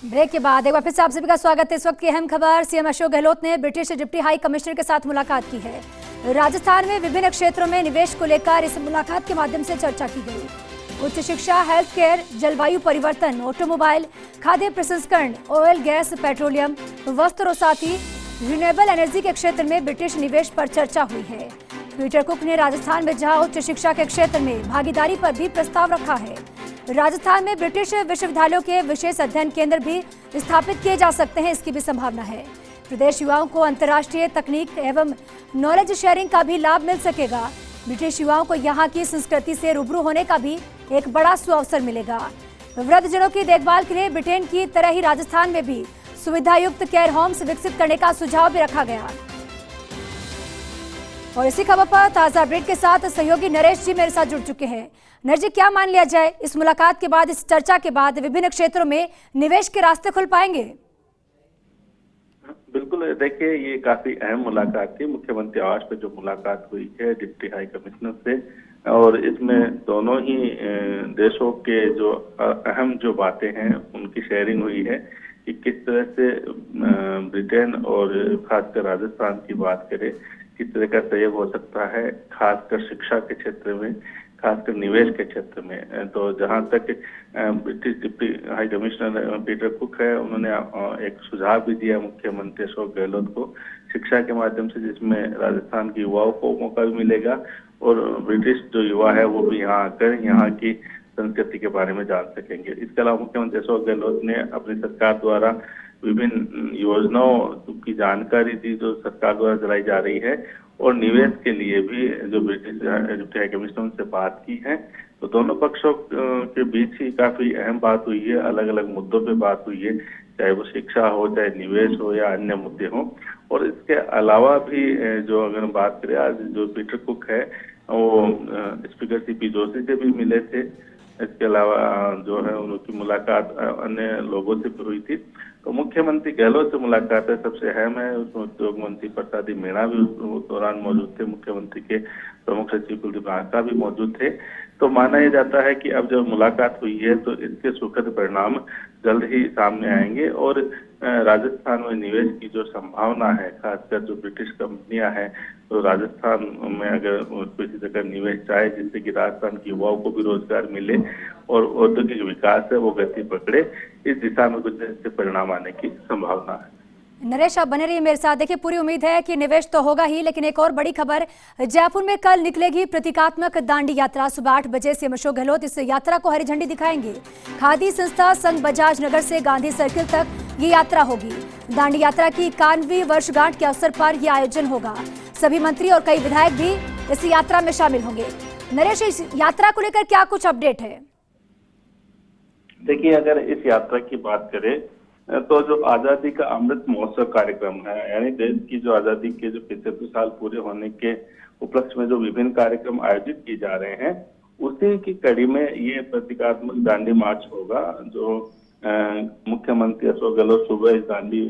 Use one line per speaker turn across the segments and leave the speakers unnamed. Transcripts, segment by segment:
Break के बाद एक बार फिर से आप सभी का स्वागत है। इस वक्त की अहम खबर, सीएम अशोक गहलोत ने ब्रिटिश डिप्टी हाई कमिश्नर के साथ मुलाकात की है। राजस्थान में विभिन्न क्षेत्रों में निवेश को लेकर इस मुलाकात के माध्यम से चर्चा की गई। उच्च शिक्षा, हेल्थ केयर, जलवायु परिवर्तन, ऑटोमोबाइल, खाद्य प्रसंस्करण, ऑयल गैस, पेट्रोलियम, वस्त्र और साथ ही रिन्यूएबल एनर्जी के क्षेत्र में ब्रिटिश निवेश पर चर्चा हुई है। पीटर कुक ने राजस्थान में जहां उच्च शिक्षा के क्षेत्र में भागीदारी पर भी प्रस्ताव रखा है। राजस्थान में ब्रिटिश विश्वविद्यालयों के विशेष अध्ययन केंद्र भी स्थापित किए जा सकते हैं, इसकी भी संभावना है। प्रदेश युवाओं को अंतर्राष्ट्रीय तकनीक एवं नॉलेज शेयरिंग का भी लाभ मिल सकेगा। ब्रिटिश युवाओं को यहाँ की संस्कृति से रूबरू होने का भी एक बड़ा सुअवसर मिलेगा। वृद्धजनों की देखभाल के लिए ब्रिटेन की तरह ही राजस्थान में भी सुविधायुक्त केयर होम्स विकसित करने का सुझाव भी रखा गया। और इसी खबर पर ताजा अपडेट के साथ सहयोगी नरेश जी मेरे साथ जुड़ चुके हैं। नरेश जी, क्या मान लिया जाए, इस मुलाकात के बाद, इस चर्चा के बाद विभिन्न क्षेत्रों में निवेश के रास्ते खुल पाएंगे?
बिल्कुल, देखिए ये काफी अहम मुलाकात थी। मुख्यमंत्री आवास पे जो मुलाकात हुई है डिप्टी हाई कमिश्नर से, और इसमें दोनों ही देशों के जो अहम जो बातें हैं उनकी शेयरिंग हुई है कि किस तरह से ब्रिटेन और खासकर राजस्थान की बात करें किस तरह का सहयोग हो सकता है, खासकर शिक्षा के क्षेत्र में, खासकर निवेश के क्षेत्र में। तो जहां तक British deputy high commissioner Peter cook है, उन्होंने एक सुझाव भी दिया मुख्यमंत्री अशोक गहलोत को शिक्षा के माध्यम से, जिसमें राजस्थान के युवाओं को मौका भी मिलेगा और ब्रिटिश जो युवा है वो भी यहाँ आकर यहाँ की संस्कृति के बारे में जान सकेंगे। इसके अलावा मुख्यमंत्री अशोक गहलोत ने अपनी सरकार द्वारा विभिन्न योजनाओं की जानकारी दी जो सरकार द्वारा चलाई जा रही है, और निवेश के लिए भी जो ब्रिटिश डिप्टी हाई कमिश्नर से बात की है। तो दोनों पक्षों के बीच ही काफी अहम बात हुई है, अलग अलग मुद्दों पे बात हुई है, चाहे वो शिक्षा हो, चाहे निवेश हो या अन्य मुद्दे हों। और इसके अलावा भी जो अगर बात करें, आज जो पीटर कुक है वो स्पीकर सीपी जोशी से भी मिले थे। इसके अलावा जो है उनकी मुलाकात अन्य लोगों से भी हुई थी। तो मुख्यमंत्री गहलोत से मुलाकात है सबसे अहम है। उसमें उद्योग मंत्री प्रसादी मीणा भी उस दौरान मौजूद थे, मुख्यमंत्री के प्रमुख सचिव कुलदीप आंका भी मौजूद थे। तो माना यह जाता है कि अब जब मुलाकात हुई है तो इसके सुखद परिणाम जल्द ही सामने आएंगे, और राजस्थान में निवेश की जो संभावना है, खासकर जो ब्रिटिश कंपनियां हैं, तो राजस्थान में अगर किसी जगह निवेश चाहे जिससे कि राजस्थान के युवाओं को भी रोजगार मिले और औद्योगिक विकास है वो गति पकड़े, इस दिशा में कुछ ऐसे परिणाम आने की संभावना है।
नरेश, आप बने रहिए मेरे साथ। देखिए, पूरी उम्मीद है कि निवेश तो होगा ही, लेकिन एक और बड़ी खबर, जयपुर में कल निकलेगी प्रतीकात्मक दांडी यात्रा। सुबह 8 बजे सीएम अशोक गहलोत इस यात्रा को हरी झंडी दिखाएंगे। खादी संस्था संघ बजाज नगर से गांधी सर्किल तक ये यात्रा होगी। दांडी यात्रा की 91वीं वर्षगांठ के अवसर पर यह आयोजन होगा। सभी मंत्री और कई विधायक भी इस यात्रा में शामिल होंगे। नरेश, इस यात्रा को लेकर क्या कुछ अपडेट है?
देखिए, अगर इस यात्रा की बात करें तो जो आजादी का अमृत महोत्सव कार्यक्रम है, यानी देश की जो आजादी के जो 75 साल पूरे होने के उपलक्ष्य में जो विभिन्न कार्यक्रम आयोजित किए जा रहे हैं, उसी की कड़ी में ये प्रतीकात्मक दांडी मार्च होगा। जो मुख्यमंत्री अशोक गहलोत सुबह इस दांडी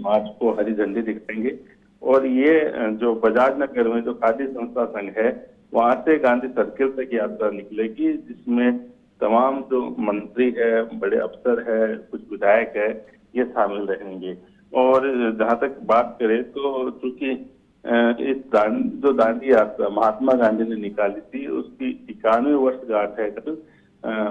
मार्च को हरी झंडी दिखाएंगे, और ये जो बजाज नगर में जो खादी संस्था संघ है वहां से गांधी सर्किल तक यात्रा निकलेगी, जिसमें तमाम जो मंत्री है, बड़े अफसर है, कुछ विधायक है, ये शामिल रहेंगे। और जहां तक बात करें तो चूंकि इस जो दांडी यात्रा महात्मा गांधी ने निकाली थी उसकी 91वीं वर्षगांठ है कल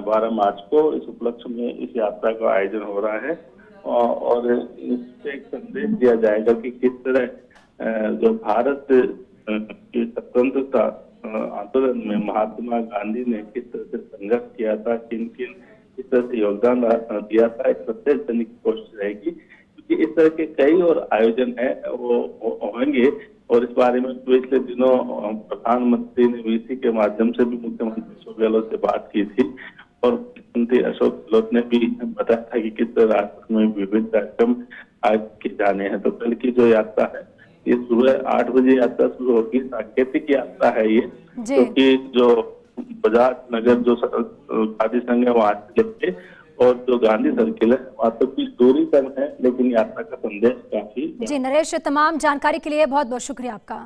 12 मार्च को। इस उपलक्ष्य में इस यात्रा का आयोजन हो रहा है, और इससे एक संदेश दिया जाएगा कि किस तरह जो भारत की स्वतंत्रता आंदोलन में महात्मा गांधी ने किस तरह से संघर्ष किया था, किन किस तरह से योगदान दिया था, एक संदेश देने की कोशिश रहेगी। क्योंकि इस तरह के कई और आयोजन है वो होंगे, और इस बारे में पिछले दिनों प्रधानमंत्री ने वीसी के माध्यम से भी मुख्यमंत्री अशोक गहलोत से बात की थी, और मुख्यमंत्री अशोक गहलोत ने भी बताया था कि किस तरह राष्ट्र में विभिन्न कार्यक्रम आयोजित किए जाने हैं। तो कल की जो यात्रा है ये सुबह 8 बजे यात्रा शुरू होगी। सांकेतिक यात्रा है ये, क्योंकि जो बजाज नगर जो खादी संघ है वहां से लेके और जो गांधी सर्किल है वहां तक की दूरी कम है, लेकिन यात्रा का संदेश काफी।
जी नरेश, तमाम जानकारी के लिए बहुत बहुत शुक्रिया आपका।